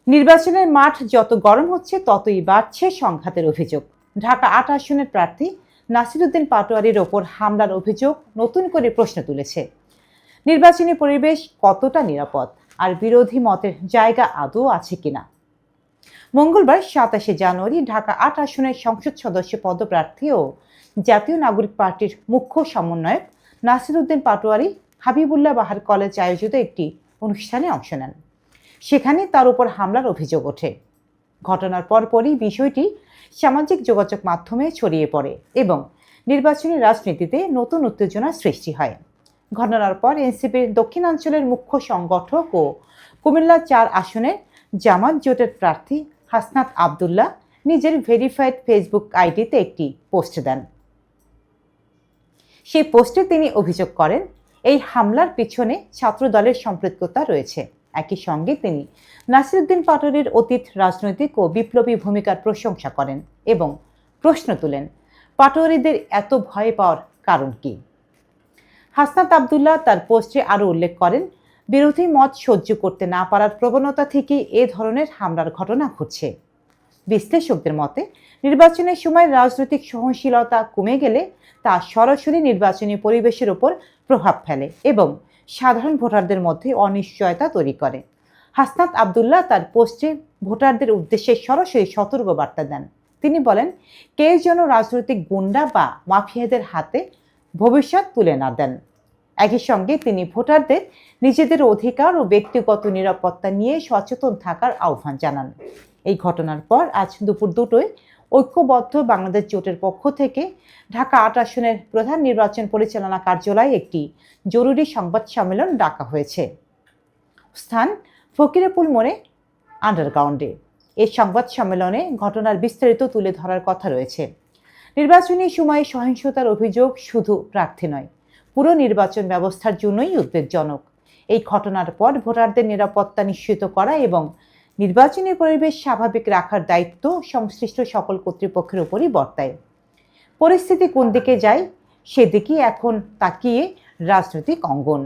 নির্বাচনের মাঠ যত গরম হচ্ছে ততই বাড়ছে সংঘাতের অভিযোগ। ঢাকা ৮ আসনের প্রার্থী নাসিরউদ্দিন পাটোয়ারীর ওপর হামলার অভিযোগ নতুন করে প্রশ্ন তুলেছে। নির্বাচনী পরিবেশ কতটা নিরাপদ, আর বিরোধী মতের জায়গা আদৌ আছে কিনা। মঙ্গলবার ২৭শে জানুয়ারি ঢাকা ৮ আসনের সংসদ সদস্য পদপ্রার্থী ও জাতীয় নাগরিক পার্টির মুখ্য সমন্বয়ক নাসিরউদ্দিন পাটোয়ারী হাবিবুল্লাহ বাহার কলেজ আয়োজিত একটি অনুষ্ঠানে অংশ নেন। সেখানে তার উপর হামলার অভিযোগ ওঠে। ঘটনার পরপরই বিষয়টি সামাজিক যোগাযোগ মাধ্যমে ছড়িয়ে পড়ে এবং নির্বাচনী রাজনীতিতে নতুন উত্তেজনার সৃষ্টি হয়। ঘটনার পর এনসিপির দক্ষিণাঞ্চলের মুখ্য সংগঠক ও কুমিল্লা ৪ আসনের জামাত জোটের প্রার্থী হাসনাত আবদুল্লাহ নিজের ভেরিফাইড ফেসবুক আইডিতে একটি পোস্ট দেন। সেই পোস্টে তিনি অভিযোগ করেন, এই হামলার পিছনে ছাত্রদলের সম্পৃক্ততা রয়েছে। একই সঙ্গে তিনি নাসিরউদ্দিন পাটোয়ারীর অতীত রাজনৈতিক ও বিপ্লবী ভূমিকার প্রশংসা করেন এবং প্রশ্ন তুলেন, পাটোয়ারীদের এত ভয় পাওয়ার কারণ কি। হাসনাত আবদুল্লাহ তার পোস্টে আরও উল্লেখ করেন, বিরোধী মত সহ্য করতে না পারার প্রবণতা থেকে এ ধরনের হামলার ঘটনা ঘটছে। বিশ্লেষকদের মতে, নির্বাচনের সময় রাজনৈতিক সহনশীলতা কমে গেলে তা সরাসরি নির্বাচনী পরিবেশের উপর প্রভাব ফেলে এবং সাধারণ ভোটারদের মধ্যে অনিশ্চয়তা তৈরি করে। হাসনাত আবদুল্লাহ তার পোস্টে ভোটারদের উদ্দেশ্যে সরাসরি সতর্ক বার্তা দেন। তিনি বলেন, কেউ যেন রাজনৈতিক গুন্ডা বা মাফিয়াদের হাতে ভবিষ্যৎ তুলে না দেন। একই সঙ্গে তিনি ভোটারদের নিজেদের অধিকার ও ব্যক্তিগত নিরাপত্তা নিয়ে সচেতন থাকার আহ্বান জানান। এই ঘটনার পর আজ দুপুর ২টোয় ঐক্যবদ্ধ বাংলাদেশ জোটের পক্ষ থেকে ঢাকা ৮ আসনের প্রধান নির্বাচন পরিচালনা কার্যালয়ে একটি জরুরি সংবাদ সম্মেলন ডাকা হয়েছে। স্থান ফকিরেপুল মোড়ে আন্ডারগ্রাউন্ডে। এই সংবাদ সম্মেলনে ঘটনার বিস্তারিত তুলে ধরার কথা রয়েছে। নির্বাচনী সময়ে সহিংসতার অভিযোগ শুধু প্রার্থী নয়, পুরো নির্বাচন ব্যবস্থার জন্যই উদ্বেগজনক। এই ঘটনার পর ভোটারদের নিরাপত্তা নিশ্চিত করা এবং নির্বাচনী পরিবেশ স্বাভাবিক রাখার দায়িত্ব সংশ্লিষ্ট সকল কর্তৃপক্ষের উপরই বর্তায়। পরিস্থিতি কোন দিকে যায় সেদিকেই এখন তাকিয়ে রাজনৈতিক অঙ্গন।